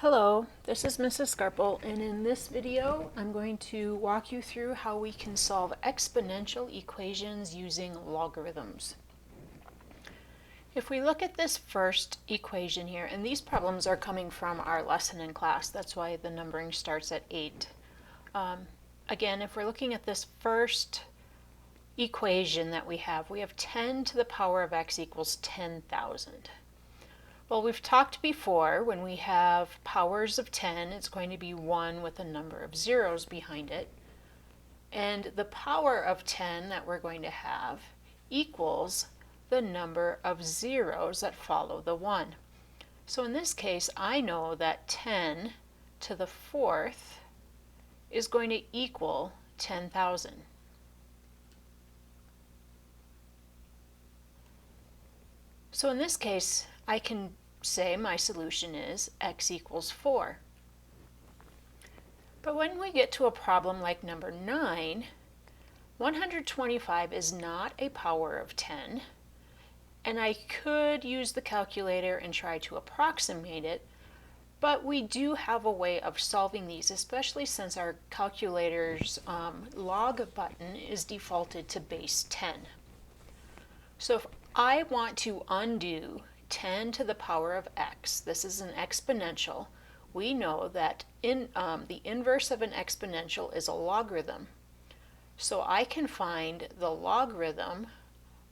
Hello, this is Mrs. Scarple, and in this video I'm going to walk you through how we can solve exponential equations using logarithms. If we look at this first equation here, and these problems are coming from our lesson in class, that's why the numbering starts at 8. Again, if we're looking at this first equation that we have 10 to the power of x equals 10,000. Well, we've talked before, when we have powers of 10, it's going to be 1 with a number of zeros behind it. And the power of 10 that we're going to have equals the number of zeros that follow the 1. So in this case, I know that 10 to the fourth is going to equal 10,000. So in this case, I can say my solution is x equals 4. But when we get to a problem like number 9, 125 is not a power of 10, and I could use the calculator and try to approximate it, but we do have a way of solving these, especially since our calculator's log button is defaulted to base 10. So if I want to undo 10 to the power of x, this is an exponential. We know that the inverse of an exponential is a logarithm. So I can find the logarithm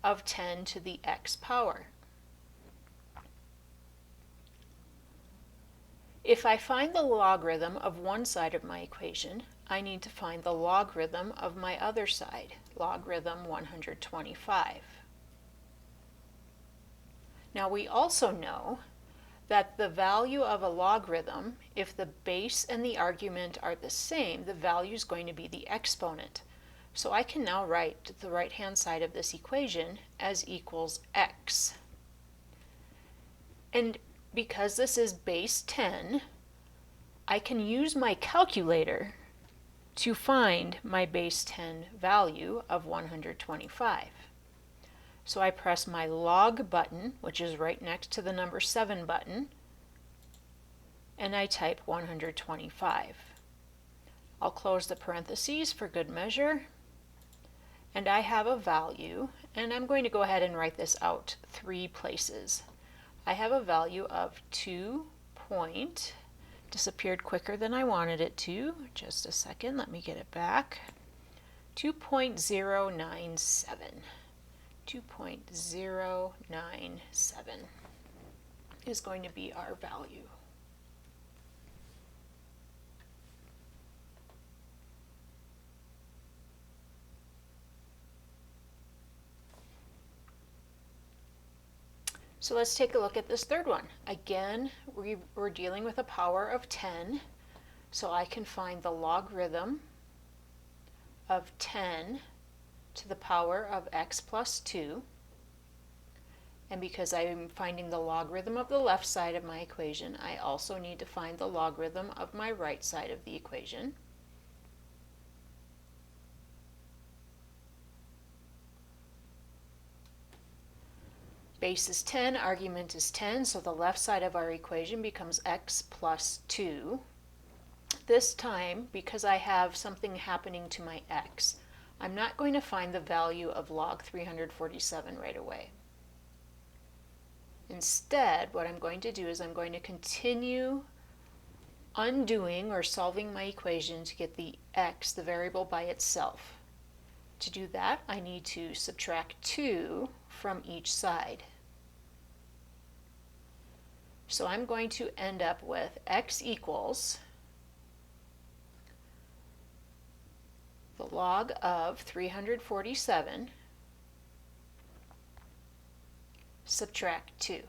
of 10 to the x power. If I find the logarithm of one side of my equation, I need to find the logarithm of my other side, logarithm 125. Now we also know that the value of a logarithm, if the base and the argument are the same, the value is going to be the exponent. So I can now write the right-hand side of this equation as equals x. And because this is base 10, I can use my calculator to find my base 10 value of 125. So I press my log button, which is right next to the number 7 button, and I type 125. I'll close the parentheses for good measure, and I have a value, and I'm going to go ahead and write this out 3 places. I have a value of 2 point, disappeared quicker than I wanted it to, just a second, let me get it back, 2.097. 2.097 is going to be our value. So let's take a look at this third one. Again, we're dealing with a power of 10, so I can find the logarithm of 10 to the power of x plus 2, and because I'm finding the logarithm of the left side of my equation, I also need to find the logarithm of my right side of the equation. Base is 10, argument is 10, so the left side of our equation becomes x plus 2. This time, because I have something happening to my x, I'm not going to find the value of log 347 right away. Instead, what I'm going to do is I'm going to continue undoing or solving my equation to get the x, the variable, by itself. To do that, I need to subtract 2 from each side. So I'm going to end up with x equals the log of 347 subtract 2.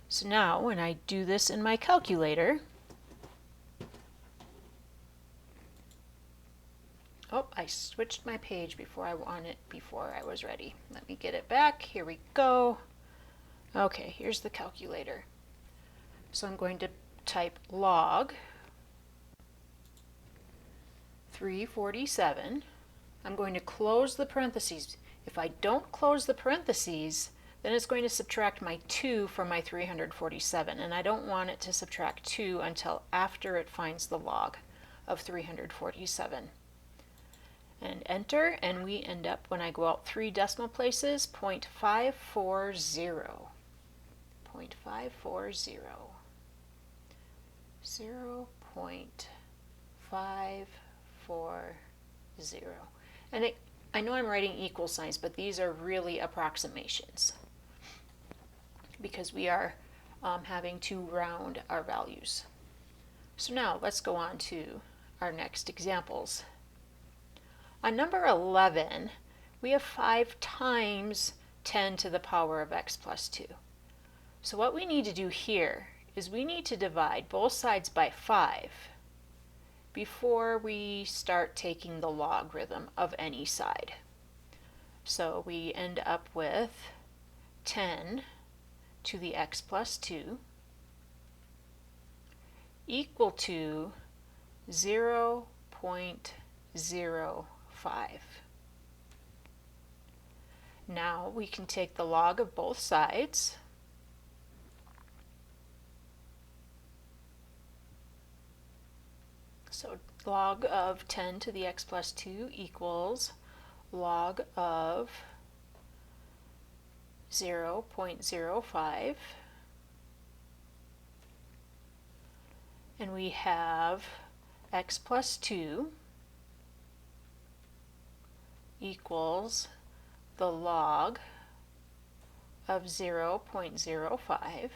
So now when I do this in my calculator, oh, I switched my page before I was ready. Let me get it back. Here we go. Okay, here's the calculator. So I'm going to type log 347. I'm going to close the parentheses. If I don't close the parentheses, Then it's going to subtract my 2 from my 347, and I don't want it to subtract 2 until after it finds the log of 347. And enter, and we end up, when I go out 3 decimal places, 0.540. 0.540. 0.540. And I know I'm writing equal signs, but these are really approximations because we are having to round our values. So now let's go on to our next examples. On number 11, we have 5 times 10 to the power of x plus 2. So what we need to do here is we need to divide both sides by 5 before we start taking the logarithm of any side. So we end up with 10 to the x plus 2 equal to 0.05. Now we can take the log of both sides. So log of 10 to the x plus 2 equals log of 0.05. And we have x plus 2 equals the log of 0.05.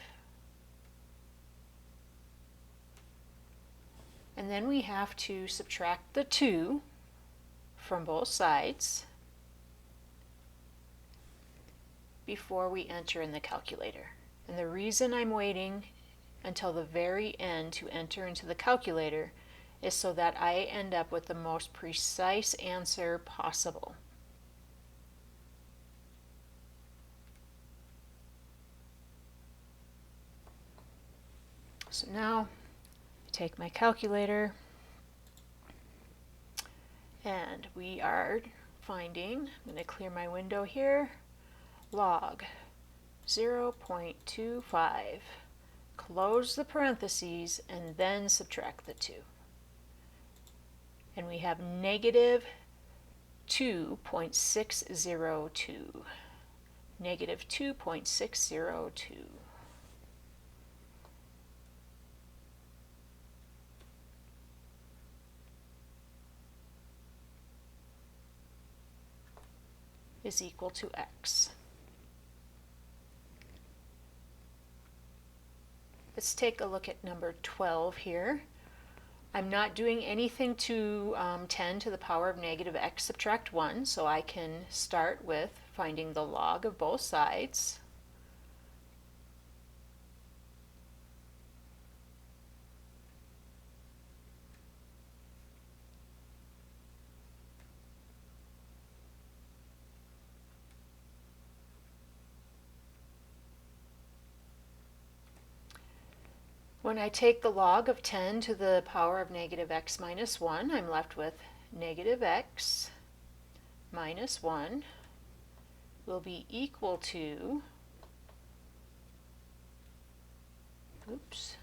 And then we have to subtract the 2 from both sides before we enter in the calculator. And the reason I'm waiting until the very end to enter into the calculator is so that I end up with the most precise answer possible. So now I take my calculator and we are finding, I'm going to clear my window here, log 0.25, close the parentheses, and then subtract the 2. And we have negative 2.602. Negative 2.602. is equal to x. Let's take a look at number 12 here. I'm not doing anything to 10 to the power of negative x subtract 1, so I can start with finding the log of both sides. When I take the log of 10 to the power of negative x minus 1, I'm left with negative x minus 1 will be equal to, oops,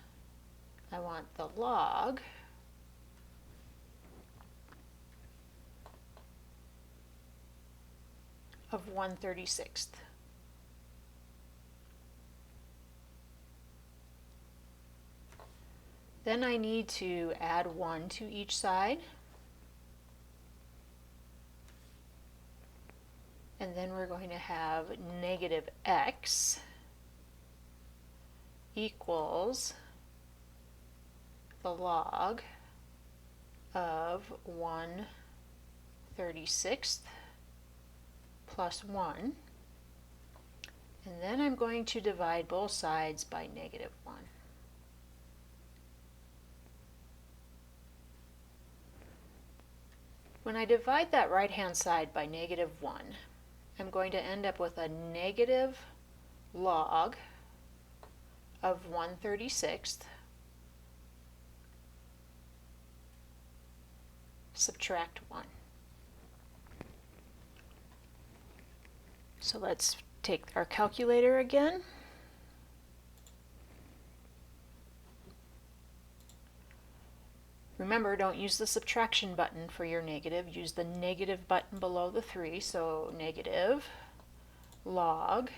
I want the log of 1/36. Then I need to add 1 to each side. And then we're going to have negative x equals the log of 1/36 plus 1. And then I'm going to divide both sides by negative 1. When I divide that right-hand side by negative 1, I'm going to end up with a negative log of 1/36 subtract 1. So let's take our calculator again. Remember, don't use the subtraction button for your negative. Use the negative button below the 3. So negative log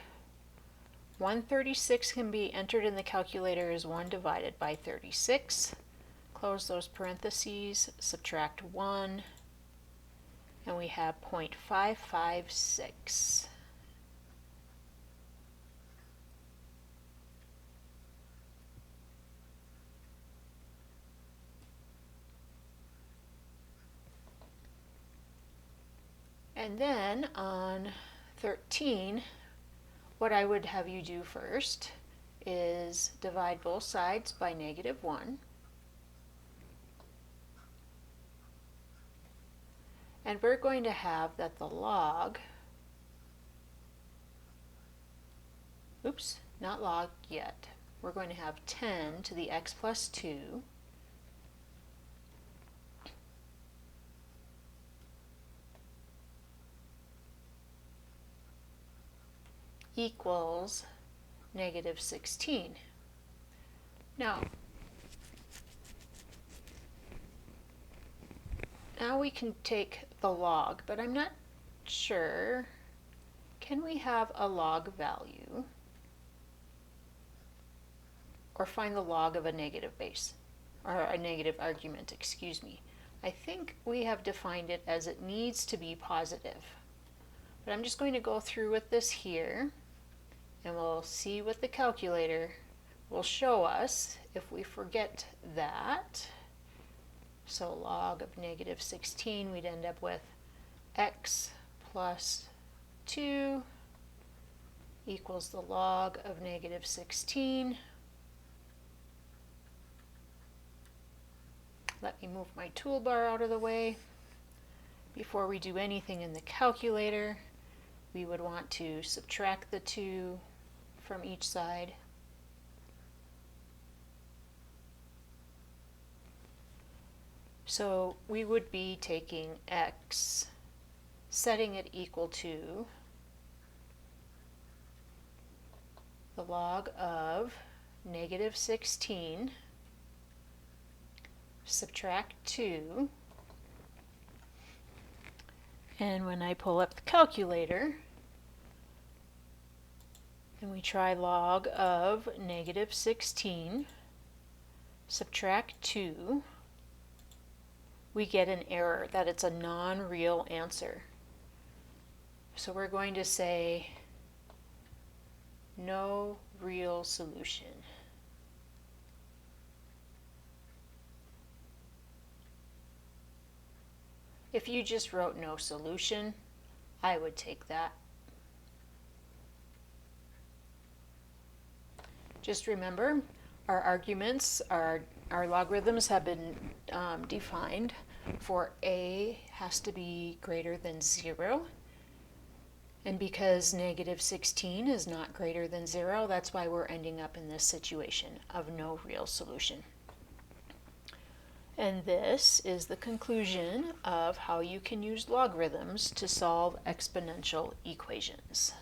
136 can be entered in the calculator as 1 divided by 36. Close those parentheses, subtract 1, and we have 0.556. And then on 13, what I would have you do first is divide both sides by -1. And we're going to have that the log, oops, not log yet. We're going to have 10 to the x plus 2 equals -16. Now we can take the log, but I'm not sure. Can we have a log value or find the log of a negative base, or a negative argument, excuse me? I think we have defined it as it needs to be positive. But I'm just going to go through with this here, and we'll see what the calculator will show us if we forget that. So log of -16, we'd end up with x plus 2 equals the log of -16. Let me move my toolbar out of the way. Before we do anything in the calculator, we would want to subtract the 2 from each side. So we would be taking x, setting it equal to the log of -16, subtract 2, and when I pull up the calculator and we try log of -16, subtract 2, we get an error that it's a non-real answer. So we're going to say no real solution. If you just wrote no solution, I would take that. Just remember, our arguments, our logarithms have been defined for a has to be greater than 0. And because -16 is not greater than 0, that's why we're ending up in this situation of no real solution. And this is the conclusion of how you can use logarithms to solve exponential equations.